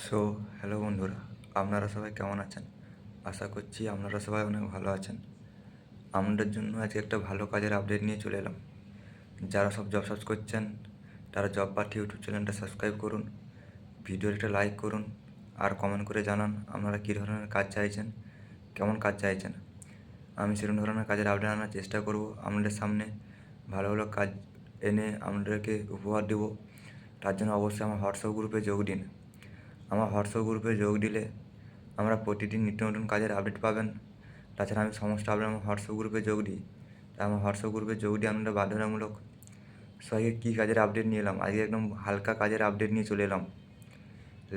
So hello বন্ধুরা, আপনারা সবাই কেমন আছেন? আশা করছি আপনারা সবাই অনেক ভালো আছেন। আপনাদের জন্য আজকে একটা ভালো কাজের আপডেট নিয়ে চলে এলাম। যারা সব জব সার্চ করছেন তারা জব পার্টি ইউটিউব চ্যানেলটা সাবস্ক্রাইব করুন, ভিডিওটা লাইক করুন, আর কমেন্ট করে জানান আপনারা কী ধরনের কাজ চাইছেন, কেমন কাজ চাইছেন। আমি সেরকম ধরনের কাজের আপডেট আনার চেষ্টা করব আপনাদের সামনে। ভালো ভালো কাজ এনে আপনাদেরকে উপহার দেব। তার জন্য অবশ্যই আমার হোয়াটসঅ্যাপ গ্রুপে যোগ দিন। আমার হোয়াটসঅ্যাপ গ্রুপে যোগ দিলে আমরা প্রতিদিন নিত্য নতুন কাজের আপডেট পাবেন। তাছাড়া আমি সমস্ত আপডেট আমার হোয়াটসঅ্যাপ গ্রুপে যোগ দিই। তাই আমার হোয়াটসঅ্যাপ গ্রুপে যোগ দিয়ে আপনারা বাধ্যতামূলক। সো আজকে কী কাজের আপডেট নিয়ে এলাম, আজকে একদম হালকা কাজের আপডেট নিয়ে চলে এলাম।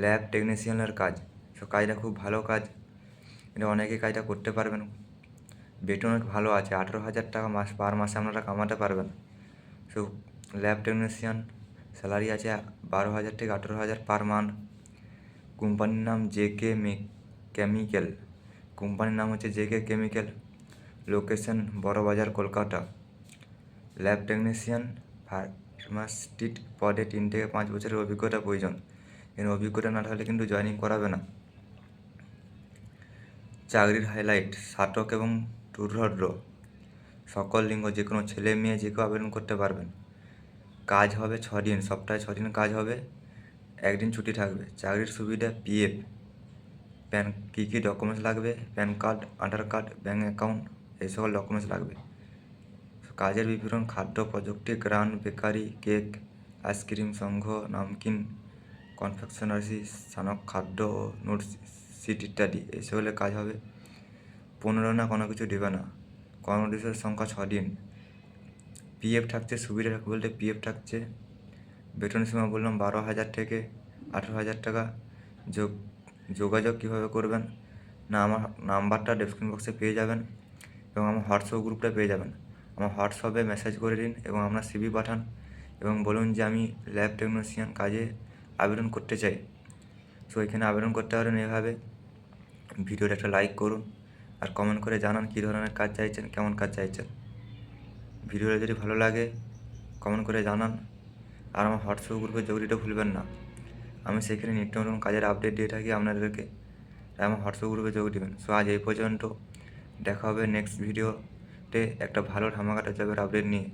ল্যাব টেকনিশিয়ানের কাজ। সো কাজটা খুব ভালো কাজ, এটা অনেকে কাজটা করতে পারবেন। বেতন অনেক ভালো আছে, 18,000 টাকা পার মাসে আপনারা কামাতে পারবেন। সো ল্যাব টেকনিশিয়ান স্যালারি আছে 12,000 থেকে 18,000 পার মান্থ। কোম্পানির নাম জেকে কেমিক্যাল। কোম্পানির নাম হচ্ছে JK chemical. Location Burrabazar, Kolkata. Lab technician pharmacist পদে 3 থেকে 5 বছরের অভিজ্ঞতা প্রয়োজন। এর অভিজ্ঞতা না থাকলে কিন্তু জয়েনিং করাবে না। চাকরির হাইলাইট: স্নাতক এবং তূর্ধ্ব সকল লিঙ্গ, যে কোনো ছেলে মেয়ে যে কেউ আবেদন করতে পারবেন। কাজ হবে 6 দিন, সপ্তাহে 6 দিন কাজ হবে, 1 দিন ছুটি থাকবে। চাকরির সুবিধা: পিএফ, প্যান, কী কী ডকুমেন্টস লাগবে: প্যান কার্ড, আধার কার্ড, ব্যাঙ্ক অ্যাকাউন্ট, এই সকল ডকুমেন্টস লাগবে। কাজের বিবরণ: খাদ্য প্রযুক্তি, গ্রান বেকারি, কেক, আইসক্রিম সংঘ, নামকিন, কনফেকশনারি, স্নাতক খাদ্য ও নোট শিট ইত্যাদি, এই সকলের কাজ হবে। 15 না কোনো কিছু দেবে না। কর্মদিবসের সংখ্যা 6 দিন। পিএফ থাকছে, সুবিধা বলতে পিএফ থাকছে। বেতন সীমা বললাম 12,000 থেকে 18,000 টাকা। যোগাযোগ কীভাবে করবেন না, আমার নাম্বারটা ডেসক্রিপশন বক্সে পেয়ে যাবেন এবং আমার হোয়াটসঅ্যাপ গ্রুপটা পেয়ে যাবেন। আমার হোয়াটসঅ্যাপে মেসেজ করে দিন এবং আপনার সিভি পাঠান এবং বলুন যে আমি ল্যাব টেকনিশিয়ান কাজে আবেদন করতে চাই। সো এখানে আবেদন করতে পারেন এভাবে। ভিডিওটা একটা লাইক করুন আর কমেন্ট করে জানান কী ধরনের কাজ চাইছেন, কেমন কাজ চাইছেন। ভিডিওটা যদি ভালো লাগে কমেন্ট করে জানান আর আমার হোয়াটসঅ্যাপ গ্রুপে যোগ দিতে ভুলবেন না। আমি সেখানে নিত্য নতুন কাজের আপডেট দিয়ে থাকি আপনাদেরকে, তাই আমার হোয়াটসঅ্যাপ গ্রুপে যোগ দেবেন। সো আজ এই পর্যন্ত, দেখা হবে নেক্সট ভিডিওতে একটা ভালো ধামাকাটা জবের আপডেট নিয়ে।